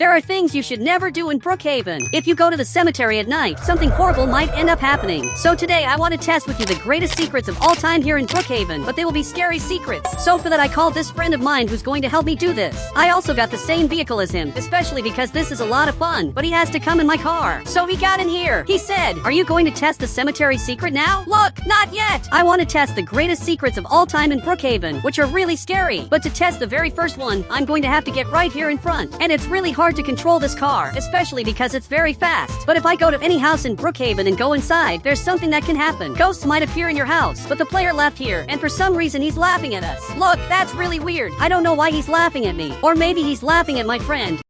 There are things you should never do in Brookhaven. If you go to the cemetery at night, something horrible might end up happening. So today I want to test with you the greatest secrets of all time here in Brookhaven, but they will be scary secrets. So for that I called this friend of mine who's going to help me do this. I also got the same vehicle as him, especially because this is a lot of fun, but he has to come in my car. So he got in here. He said, "Are you going to test the cemetery secret now?" Look, not yet. I want to test the greatest secrets of all time in Brookhaven, which are really scary. But to test the very first one, I'm going to have to get right here in front. And it's really hard to control this car, especially because it's very fast. But if I go to any house in Brookhaven and go inside, there's something that can happen. Ghosts might appear in your house, but the player left here, and for some reason he's laughing at us. Look, that's really weird. I don't know why he's laughing at me. Or maybe he's laughing at my friend.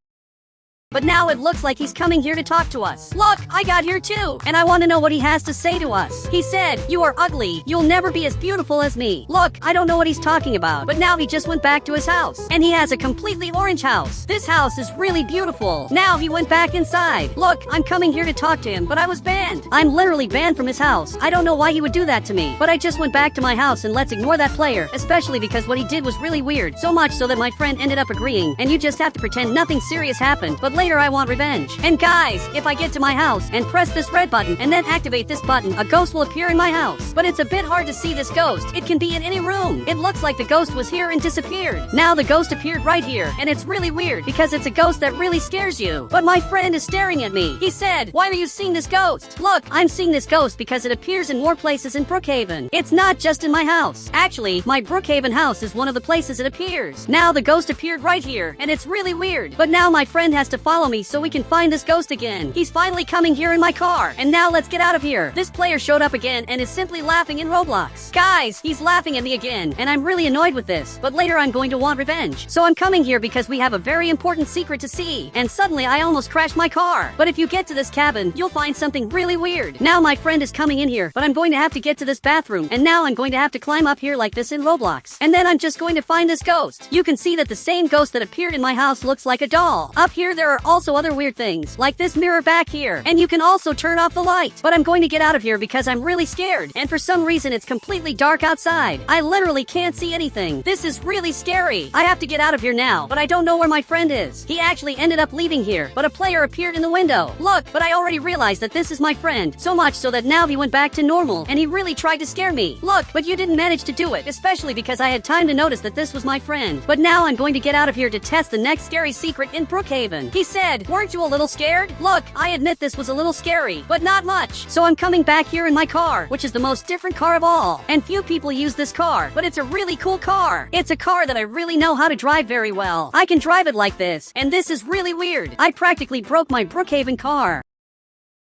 But now it looks like he's coming here to talk to us. Look, I got here too, and I want to know what he has to say to us. He said, "You are ugly. You'll never be as beautiful as me." Look, I don't know what he's talking about, but now he just went back to his house, and he has a completely orange house. This house is really beautiful. Now he went back inside. Look, I'm coming here to talk to him, but I was banned. I'm literally banned from his house. I don't know why he would do that to me, but I just went back to my house, and let's ignore that player, especially because what he did was really weird, so much so that my friend ended up agreeing, and you just have to pretend nothing serious happened, but later I want revenge. And guys, if I get to my house and press this red button and then activate this button, a ghost will appear in my house. But it's a bit hard to see this ghost. It can be in any room. It looks like the ghost was here and disappeared. Now the ghost appeared right here, and it's really weird because it's a ghost that really scares you. But my friend is staring at me. He said, "Why are you seeing this ghost?" Look, I'm seeing this ghost because it appears in more places in Brookhaven. It's not just in my house. Actually, my Brookhaven house is one of the places it appears. Now the ghost appeared right here, and it's really weird. But now my friend has to follow me so we can find this ghost again. He's finally coming here in my car. And now let's get out of here. This player showed up again and is simply laughing in Roblox. Guys, he's laughing at me again, and I'm really annoyed with this. But later I'm going to want revenge. So I'm coming here because we have a very important secret to see. And suddenly I almost crashed my car. But if you get to this cabin, you'll find something really weird. Now my friend is coming in here, but I'm going to have to get to this bathroom. And now I'm going to have to climb up here like this in Roblox. And then I'm just going to find this ghost. You can see that the same ghost that appeared in my house looks like a doll. Up here there are also other weird things, like this mirror back here, and you can also turn off the light. But I'm going to get out of here because I'm really scared, and for some reason it's completely dark outside. I literally can't see anything. This is really scary. I have to get out of here now, but I don't know where my friend is. He actually ended up leaving here, but a player appeared in the window. Look, but I already realized that this is my friend, so much so that now he went back to normal, and he really tried to scare me. Look, but you didn't manage to do it, especially because I had time to notice that this was my friend. But now I'm going to get out of here to test the next scary secret in Brookhaven. He said, "Weren't you a little scared?" Look, I admit this was a little scary, but not much. So I'm coming back here in my car, which is the most different car of all. And few people use this car, but it's a really cool car. It's a car that I really know how to drive very well. I can drive it like this, and this is really weird. I practically broke my Brookhaven car.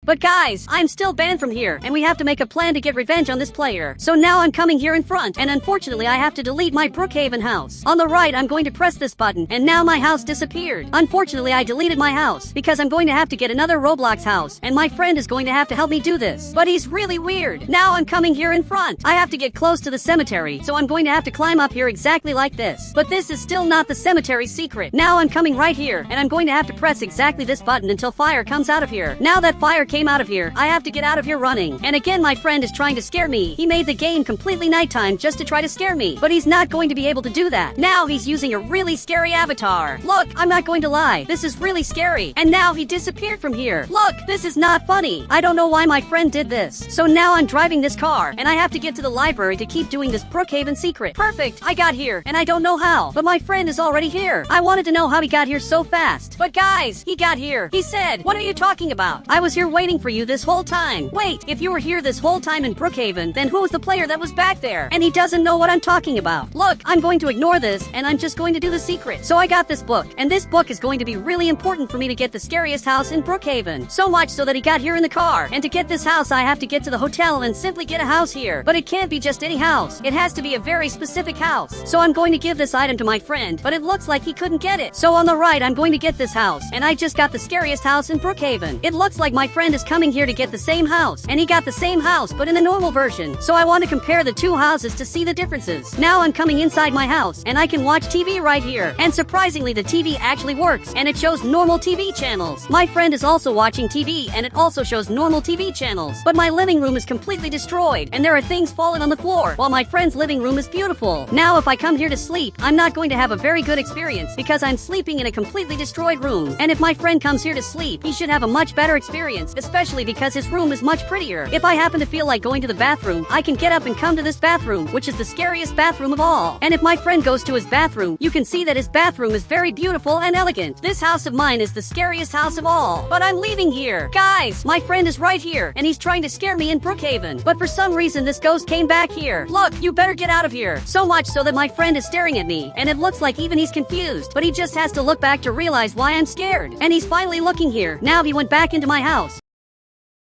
But guys, I'm still banned from here, and we have to make a plan to get revenge on this player. So now I'm coming here in front, and unfortunately I have to delete my Brookhaven house. On the right, I'm going to press this button, and now my house disappeared. Unfortunately, I deleted my house, because I'm going to have to get another Roblox house, and my friend is going to have to help me do this. But he's really weird. Now I'm coming here in front. I have to get close to the cemetery, so I'm going to have to climb up here exactly like this. But this is still not the cemetery secret. Now I'm coming right here, and I'm going to have to press exactly this button until fire comes out of here. Now that fire came out of here, I have to get out of here running. And again, my friend is trying to scare me. He made the game completely nighttime just to try to scare me, but he's not going to be able to do that. Now he's using a really scary avatar. Look, I'm not going to lie. This is really scary. And now he disappeared from here. Look, this is not funny. I don't know why my friend did this. So now I'm driving this car, and I have to get to the library to keep doing this Brookhaven secret. Perfect, I got here, and I don't know how, but my friend is already here. I wanted to know how he got here so fast. But guys, he got here. He said, "What are you talking about? I was here waiting for you this whole time." Wait, if you were here this whole time in Brookhaven, then who was the player that was back there? And he doesn't know what I'm talking about. Look, I'm going to ignore this, and I'm just going to do the secret. So I got this book, and this book is going to be really important for me to get the scariest house in Brookhaven. So much so that he got here in the car. And to get this house, I have to get to the hotel and simply get a house here. But it can't be just any house. It has to be a very specific house. So I'm going to give this item to my friend, but it looks like he couldn't get it. So on the right, I'm going to get this house, and I just got the scariest house in Brookhaven. It looks like my friend friend is coming here to get the same house, and he got the same house but in the normal version. So I want to compare the two houses to see the differences. Now I'm coming inside my house, and I can watch TV right here. And surprisingly, the TV actually works, and it shows normal TV channels. My friend is also watching TV, and it also shows normal TV channels. But my living room is completely destroyed, and there are things falling on the floor, while my friend's living room is beautiful. Now if I come here to sleep, I'm not going to have a very good experience because I'm sleeping in a completely destroyed room. And if my friend comes here to sleep, he should have a much better experience, especially because his room is much prettier. If I happen to feel like going to the bathroom, I can get up and come to this bathroom, which is the scariest bathroom of all. And if my friend goes to his bathroom, you can see that his bathroom is very beautiful and elegant. This house of mine is the scariest house of all. But I'm leaving here. Guys, my friend is right here, and he's trying to scare me in Brookhaven. But for some reason, this ghost came back here. Look, you better get out of here. So much so that my friend is staring at me, and it looks like even he's confused, but he just has to look back to realize why I'm scared. And he's finally looking here. Now he went back into my house.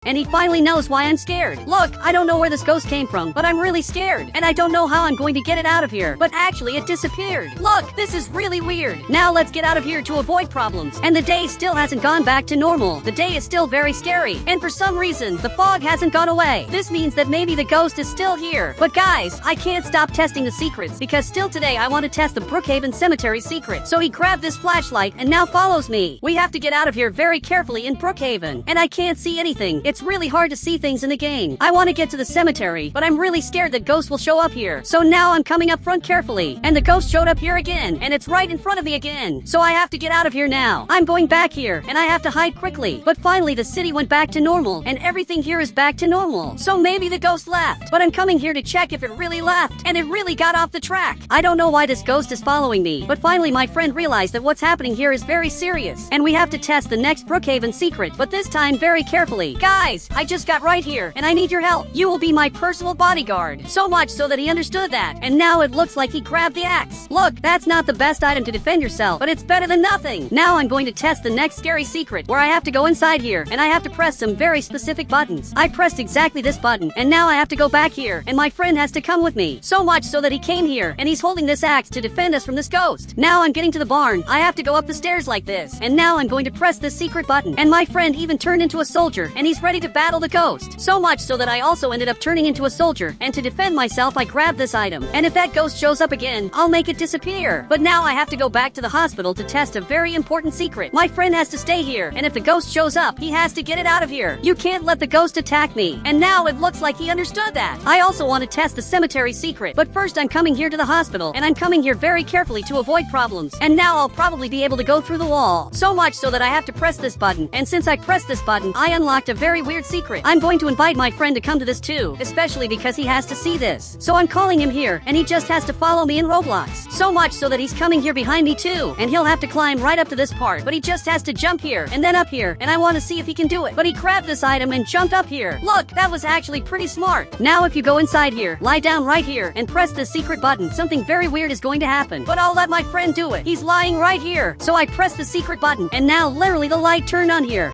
And he finally knows why I'm scared. Look, I don't know where this ghost came from, but I'm really scared. And I don't know how I'm going to get it out of here. But actually, it disappeared. Look, this is really weird. Now let's get out of here to avoid problems. And the day still hasn't gone back to normal. The day is still very scary. And for some reason, the fog hasn't gone away. This means that maybe the ghost is still here. But guys, I can't stop testing the secrets because still today I want to test the Brookhaven cemetery secret. So he grabbed this flashlight and now follows me. We have to get out of here very carefully in Brookhaven. And I can't see anything. It's really hard to see things in the game. I want to get to the cemetery, but I'm really scared that ghosts will show up here. So now I'm coming up front carefully, and the ghost showed up here again, and it's right in front of me again. So I have to get out of here now. I'm going back here, and I have to hide quickly. But finally the city went back to normal, and everything here is back to normal. So maybe the ghost left, but I'm coming here to check if it really left, and it really got off the track. I don't know why this ghost is following me, but finally my friend realized that what's happening here is very serious, and we have to test the next Brookhaven secret, but this time very carefully. Guys, I just got right here, and I need your help. You will be my personal bodyguard. So much so that he understood that, and now it looks like he grabbed the axe. Look, that's not the best item to defend yourself, but it's better than nothing. Now I'm going to test the next scary secret, where I have to go inside here, and I have to press some very specific buttons. I pressed exactly this button, and now I have to go back here, and my friend has to come with me. So much so that he came here, and he's holding this axe to defend us from this ghost. Now I'm getting to the barn. I have to go up the stairs like this, and now I'm going to press this secret button, and my friend even turned into a soldier, and he's ready to battle the ghost. So much so that I also ended up turning into a soldier, and to defend myself I grabbed this item. And if that ghost shows up again, I'll make it disappear. But now I have to go back to the hospital to test a very important secret. My friend has to stay here, and if the ghost shows up, he has to get it out of here. You can't let the ghost attack me. And now it looks like he understood that. I also want to test the cemetery secret, but first I'm coming here to the hospital, and I'm coming here very carefully to avoid problems. And now I'll probably be able to go through the wall. So much so that I have to press this button, and since I pressed this button, I unlocked a very weird secret. I'm going to invite my friend to come to this too, especially because he has to see this. So I'm calling him here, and he just has to follow me in Roblox. So much so that he's coming here behind me too, and he'll have to climb right up to this part, but he just has to jump here, and then up here, and I want to see if he can do it. But he grabbed this item and jumped up here. Look, that was actually pretty smart. Now if you go inside here, lie down right here, and press this secret button, something very weird is going to happen. But I'll let my friend do it. He's lying right here. So I press the secret button, and now literally the light turned on here.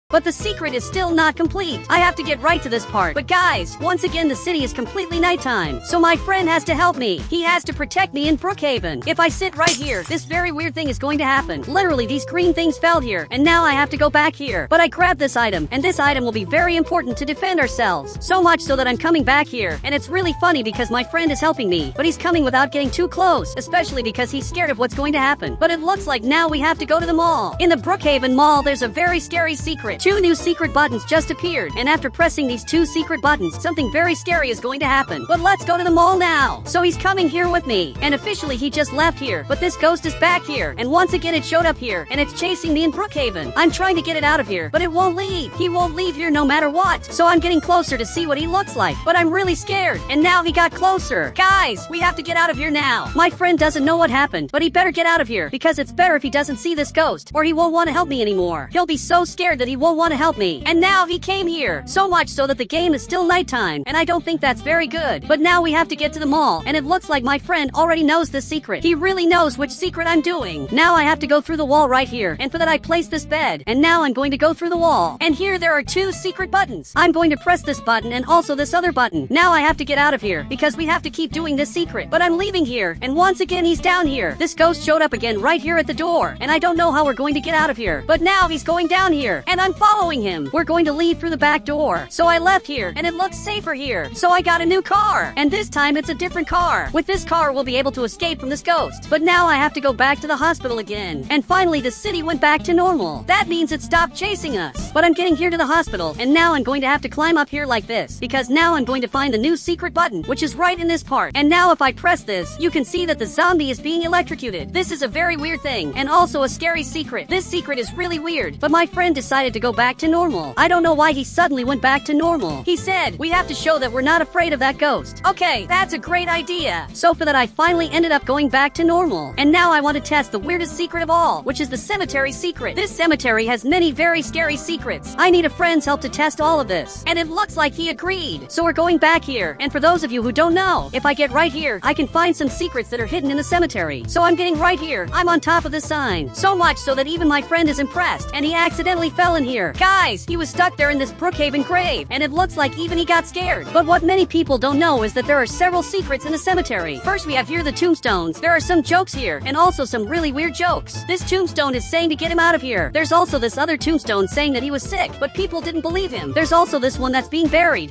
But the secret is still not complete. I have to get right to this part. But guys, once again the city is completely nighttime. So my friend has to help me. He has to protect me in Brookhaven. If I sit right here, this very weird thing is going to happen. Literally, these green things fell here, and now I have to go back here. But I grabbed this item, and this item will be very important to defend ourselves. So much so that I'm coming back here, and it's really funny because my friend is helping me, but he's coming without getting too close, especially because he's scared of what's going to happen. But it looks like now we have to go to the mall. In the Brookhaven mall, there's a very scary secret. 2 new secret buttons just appeared, and after pressing these 2 secret buttons, something very scary is going to happen. But let's go to the mall now. So he's coming here with me, and officially he just left here, but this ghost is back here, and once again it showed up here, and it's chasing me in Brookhaven. I'm trying to get it out of here, but it won't leave. He won't leave here no matter what. So I'm getting closer to see what he looks like, but I'm really scared, and now he got closer. Guys, we have to get out of here now. My friend doesn't know what happened, but he better get out of here, because it's better if he doesn't see this ghost, or he won't want to help me anymore. He'll be so scared that he won't want to help me. And now he came here. So much so that the game is still nighttime, and I don't think that's very good. But now we have to get to the mall, and it looks like my friend already knows this secret. He really knows which secret I'm doing. Now I have to go through the wall right here, and for that I place this bed. And now I'm going to go through the wall. And here there are 2 secret buttons. I'm going to press this button and also this other button. Now I have to get out of here, because we have to keep doing this secret. But I'm leaving here, and once again he's down here. This ghost showed up again right here at the door, and I don't know how we're going to get out of here. But now he's going down here, and I'm following him. We're going to leave through the back door. So I left here, and it looks safer here. So I got a new car. And this time it's a different car. With this car, we'll be able to escape from this ghost. But now I have to go back to the hospital again. And finally, the city went back to normal. That means it stopped chasing us. But I'm getting here to the hospital, and now I'm going to have to climb up here like this. Because now I'm going to find the new secret button, which is right in this part. And now if I press this, you can see that the zombie is being electrocuted. This is a very weird thing, and also a scary secret. This secret is really weird, but my friend decided to go back to normal. I don't know why he suddenly went back to normal. He said, we have to show that we're not afraid of that ghost. Okay, that's a great idea. So for that, I finally ended up going back to normal. And now I want to test the weirdest secret of all, which is the cemetery secret. This cemetery has many very scary secrets. I need a friend's help to test all of this. And it looks like he agreed. So we're going back here. And for those of you who don't know, if I get right here, I can find some secrets that are hidden in the cemetery. So I'm getting right here. I'm on top of the sign. So much so that even my friend is impressed. And he accidentally fell in here. Guys, he was stuck there in this Brookhaven grave. And it looks like even he got scared. But what many people don't know is that there are several secrets in the cemetery. First, we have here the tombstones. There are some jokes here, and also some really weird jokes. This tombstone is saying to get him out of here. There's also this other tombstone saying that he was sick, but people didn't believe him. There's also this one that's being buried.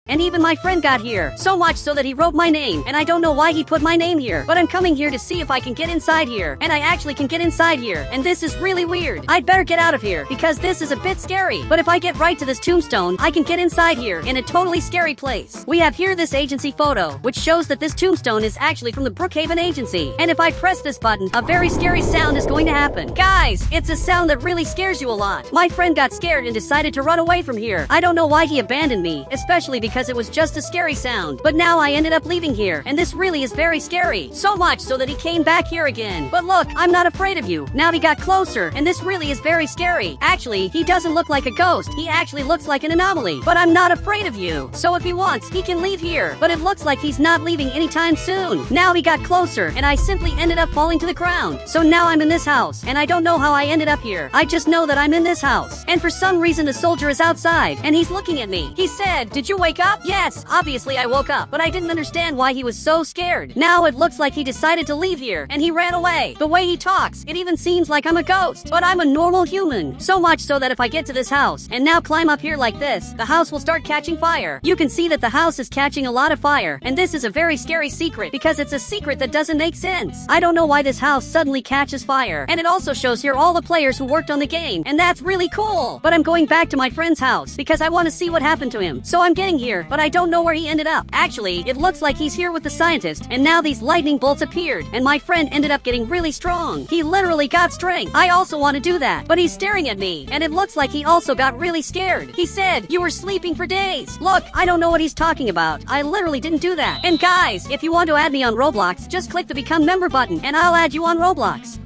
And even my friend got here. So much so that he wrote my name. And I don't know why he put my name here. But I'm coming here to see if I can get inside here. And I actually can get inside here. And this is really weird. I'd better get out of here because this is a bit scary. But if I get right to this tombstone, I can get inside here in a totally scary place. We have here this agency photo, which shows that this tombstone is actually from the Brookhaven agency. And if I press this button, a very scary sound is going to happen. Guys, it's a sound that really scares you a lot. My friend got scared and decided to run away from here. I don't know why he abandoned me, especially because it was just a scary sound. But now I ended up leaving here, and this really is very scary. So much so that he came back here again. But look, I'm not afraid of you. Now he got closer, and this really is very scary. Actually, he doesn't look like a ghost. He actually looks like an anomaly. But I'm not afraid of you. So if he wants, he can leave here. But it looks like he's not leaving anytime soon. Now he got closer, and I simply ended up falling to the ground. So now I'm in this house, and I don't know how I ended up here. I just know that I'm in this house. And for some reason, the soldier is outside, and he's looking at me. He said, "Did you wake up?" Yes, obviously I woke up, but I didn't understand why he was so scared. Now it looks like he decided to leave here, and he ran away. The way he talks, it even seems like I'm a ghost, but I'm a normal human. So much so that if I get to this house, and now climb up here like this, the house will start catching fire. You can see that the house is catching a lot of fire, and this is a very scary secret, because it's a secret that doesn't make sense. I don't know why this house suddenly catches fire, and it also shows here all the players who worked on the game, and that's really cool. But I'm going back to my friend's house, because I want to see what happened to him. So I'm getting here, but I don't know where he ended up. Actually, it looks like he's here with the scientist, and now these lightning bolts appeared, and my friend ended up getting really strong. He literally got strength. I also want to do that, but he's staring at me, and it looks like he also got really scared. He said, "You were sleeping for days." Look, I don't know what he's talking about. I literally didn't do that. And guys, if you want to add me on Roblox, just click the become member button, and I'll add you on Roblox.